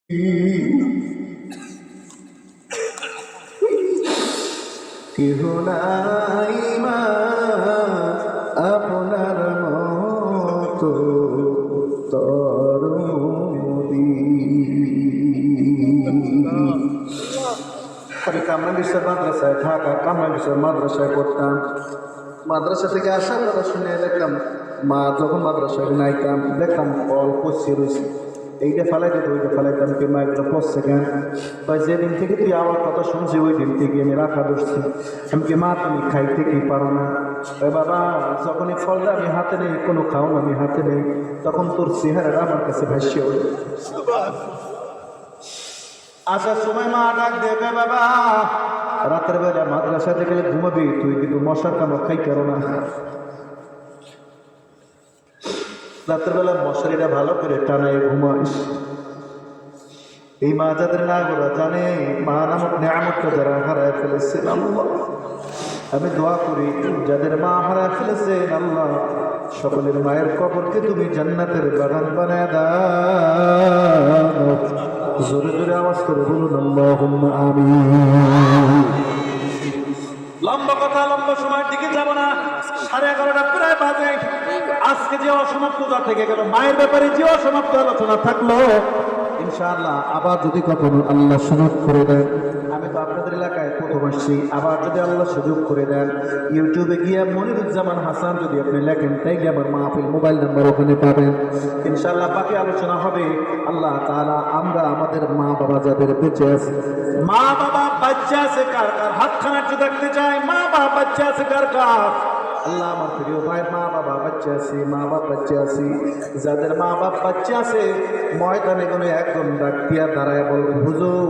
কেহ নাই মা আপনার মতো তরুণী। আমি কামরান বিশ্বের মাদ্রাসায় ঢাকা কামরান বিশ্বের মাদ্রাসায় পড়তাম। মাদ্রাসা থেকে আসার কথা শুনে দেখলাম মা যখন মাদ্রাসায় নাইতাম দেখলাম ফল পড়ছে রয়েছে, এইটা ফেলাই দিত ওইটা ফেলাইতাম, কি মা এগুলো পড়ছে কেন? যেদিন থেকে তুই আমার কথা শুনছি ওই দিন থেকে আমি রাখা বসছি। আমি কি মা তুমি খাইতে কি পারো না? বাবা যখন এই ফলটা আমি হাতে নেই, কোনো খাও আমি হাতে নেই, তখন তোর চেহারাটা আমার কাছে ভাসিয়ে ওঠে। আসার সময় মা ডাক দেবে, বাবা রাতের বেলা মাদ্রাসাতে গেলে ঘুমাবি, তুই কিন্তু মশার কামড় খাইতে পারো না। রাতের বেলা মশারিটা ভালো করে টানায় ঘুমাইস। এই মা যাদের না গোরা জানে মা নামক নিয়ামতটা যারা হারায় ফেলেছেন আল্লাহ, আমি দোয়া করি যাদের মা হারায় ফেলেছেন আল্লাহ সকলের মায়ের কবরকে তুমি জান্নাতের বাগান বানায় দাও। জোরে জোরে আওয়াজ করে বলুন আল্লাহুম্মা আমিন। লম্বা কথা লম্বা সময়ের দিকে যাব না, 11:30 প্রায় বাজে। আজকে যে অসমাপ্ত যা থেকে গেল মায়ের ব্যাপারে যে অসমাপ্ত আলোচনা থাকলো, ইনশাআল্লাহ আবার যদি কখনো আল্লাহ সুযোগ করে দেন, আমি তো আপনাদের এলাকায় প্রথম আসছি, আবার যদি আল্লাহ সুযোগ করে দেন ইউটিউবে গিয়ে মনিরুজ্জামান হাসান যদি আপনি লেখেন তাইলে আমার মাহফিল মোবাইল নাম্বার ওখানে পাবেন। ইনশাআল্লাহ বাকি আলোচনা হবে। আল্লাহ তাআলা আমরা আমাদের মা বাবা যাদের বেঁচে আছে, মা বাবা বাচ্চা আছে কার কার হাতখানা একটু দেখতে চাই, মা বাবা বাচ্চা আছে কার কার? আল্লাহ আমার প্রিয় ভাই মা বাবা বাচ্চা আছে, মা বাপ বাচ্চা আছে, যাদের মা বাপ বাচ্চা আছে ময়দানে কোনো একজন ডাক দিয়া দাঁড়ায় বলবেন হুজুর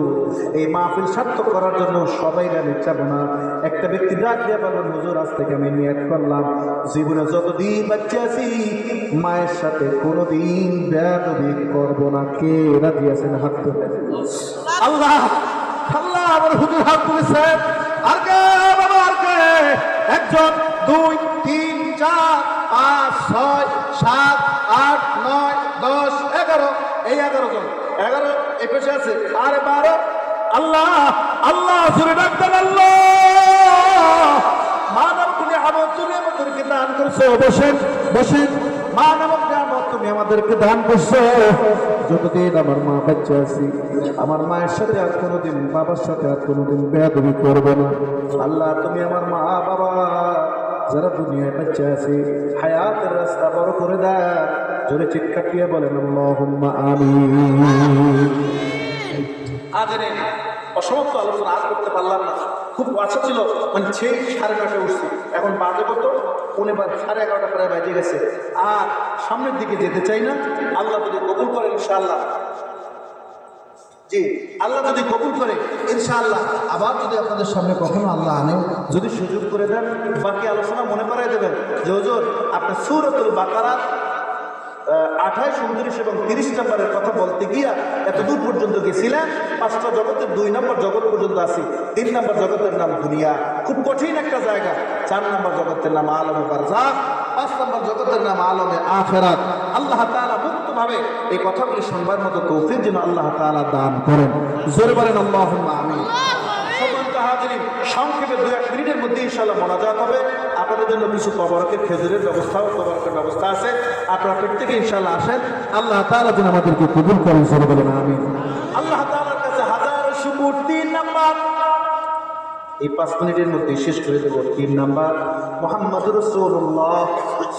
এই মাহফিল সার্থক করার জন্য সবাই গানে চাবো না, একটা ব্যক্তি ডাক দিয়া বলবেন হুজুর আজ থেকে আমি নিয়ত করলাম জীবনে যতদিন বাচ্চা আছি মায়ের সাথে কোনোদিন বেয়াদবি করবো না। কে রাজি আছেন হাত তুলে? আল্লাহ আল্লাহ আমার হুজুর হাত তুলেছেন। আর কে বাবা আর কে? 1 2 3 4 5 6 7 8 9 10 11, এই 11 জন, 11 এই পেশে আছে, আর 12। আল্লাহ আল্লাহ জোরে ডাক দেন আল্লাহ। মা নামক নিয়ামত তুমি আমাদেরকে দান করছো, বসেন বসেন, মা নামক নিয়ামত তুমি আমাদেরকে দান করছো। যতদিন আমার মা বাচ্চা আছি আমার মায়ের সাথে আর কোনোদিন বাবার সাথে আর কোনোদিন বেয়াদবি করবো না। আল্লাহ তুমি আমার মা বাবা যারা দুনিয়ায় বাচ্চা আছে হায়াতের রাস্তা বড় করে দেয়। জোরে চিৎকার দিয়ে বলেন আল্লাহুম্মা আমিন। আজ অসমাপ্ত আলোচনা আজ করতে পারলাম না, খুব আশা ছিল, মানে সেই 9:30 উঠছি, এখন বাজে কত 11:30 প্রায় বাজে গেছে, আর সামনের দিকে যেতে চাই না। আল্লাহ যদি কবুল করে ইনশাআল্লাহ, জি আল্লাহ যদি কবুল করে ইনশাআল্লাহ আবার যদি আপনাদের সামনে কখনো আল্লাহ আনে যদি সুযোগ করে দেন বাকি আলোচনা মনে করাই দেবেন যে হুজুর আপনি সূরাতুল বাকারা 28, 29 এবং 30 নম্বরের কথা বলতে গিয়া এত দূর পর্যন্ত গেছিলেন। 5টা জগতের 2 নম্বর জগৎ পর্যন্ত আসি। 3 নম্বর জগতের নাম দুনিয়া, খুব কঠিন একটা জায়গা। 4 নম্বর জগতের নাম আলমে বারজাখ, 5 নম্বর জগতের নাম আলমে আখিরাত। আল্লাহ তাআলা মুক্তভাবে এই কথাগুলি শুনবার মতো তৌফিক যেন আল্লাহ তাআলা দান করেন। জোরে বলেন আল্লাহুম্মা আমিন। সংক্ষেপে 2-1 মিনিটের মধ্যে ইনশাআল্লাহ মোনাজাত হবে। আপনাদের জন্য কিছু তবরকের খেজুরের ব্যবস্থা ও তবরকের ব্যবস্থা আছে, আপনারা প্রত্যেকে ইনশাআল্লাহ আসেন। আল্লাহ তাআলা যেন আমাদেরকে কবুল করেন। জোরে বলেন আমিন। আল্লাহ তাআলার কাছে হাজারো শুকর। 3 নাম্বার, এই 5 মিনিটের মধ্যে শেষ করে দেব। 3 নাম্বার, মুহাম্মদুর রাসূলুল্লাহ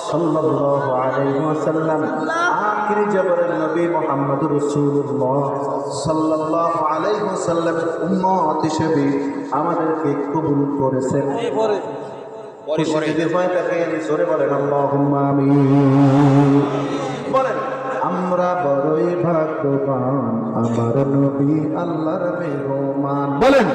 সাল্লাল্লাহু আলাইহি ওয়াসাল্লাম আখিরি জাবরের নবী মুহাম্মদুর রাসূলুল্লাহ সাল্লাল্লাহু আলাইহি ওয়াসাল্লাম উম্মত হিসেবে আমাদেরকে কবুল করেছেন। যদি হয় তাকে জোরে বলেন আল্লাহুম্মা আমিন। বলেন আমরা বড়ই ভাগ্যবান আমার নবী আল্লাহর মেহমান। বলেন।